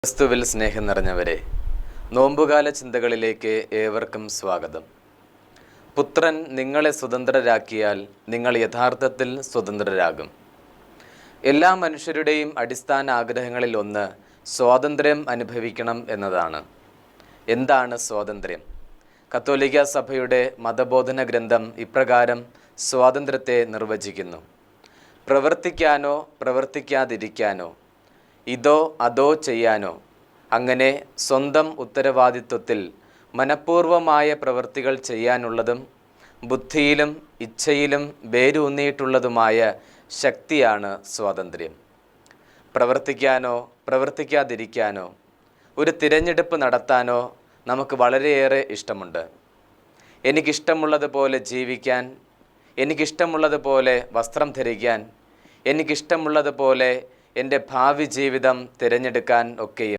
ക്രിസ്തുവിൽ സ്നേഹം നിറഞ്ഞവരെ, നോമ്പുകാല ചിന്തകളിലേക്ക് ഏവർക്കും സ്വാഗതം. പുത്രൻ നിങ്ങളെ സ്വതന്ത്രരാക്കിയാൽ നിങ്ങൾ യഥാർത്ഥത്തിൽ സ്വതന്ത്രരാകും. എല്ലാ മനുഷ്യരുടെയും അടിസ്ഥാന ആഗ്രഹങ്ങളിൽ ഒന്ന് സ്വാതന്ത്ര്യം അനുഭവിക്കണം എന്നതാണ്. എന്താണ് സ്വാതന്ത്ര്യം? കത്തോലിക്ക സഭയുടെ മതബോധന ഗ്രന്ഥം ഇപ്രകാരം സ്വാതന്ത്ര്യത്തെ നിർവചിക്കുന്നു: പ്രവർത്തിക്കാനോ പ്രവർത്തിക്കാതിരിക്കാനോ, ഇതോ അതോ ചെയ്യാനോ, അങ്ങനെ സ്വന്തം ഉത്തരവാദിത്വത്തിൽ മനഃപൂർവമായ പ്രവൃത്തികൾ ചെയ്യാനുള്ളതും ബുദ്ധിയിലും ഇച്ഛയിലും വേരൂന്നിയിട്ടുള്ളതുമായ ശക്തിയാണ് സ്വാതന്ത്ര്യം. പ്രവർത്തിക്കാനോ പ്രവർത്തിക്കാതിരിക്കാനോ, ഒരു തിരഞ്ഞെടുപ്പ് നടത്താനോ നമുക്ക് വളരെയേറെ ഇഷ്ടമുണ്ട്. എനിക്കിഷ്ടമുള്ളതുപോലെ ജീവിക്കാൻ, എനിക്കിഷ്ടമുള്ളതുപോലെ വസ്ത്രം ധരിക്കാൻ, എനിക്കിഷ്ടമുള്ളതുപോലെ എൻ്റെ ഭാവി ജീവിതം തിരഞ്ഞെടുക്കാൻ ഒക്കെയും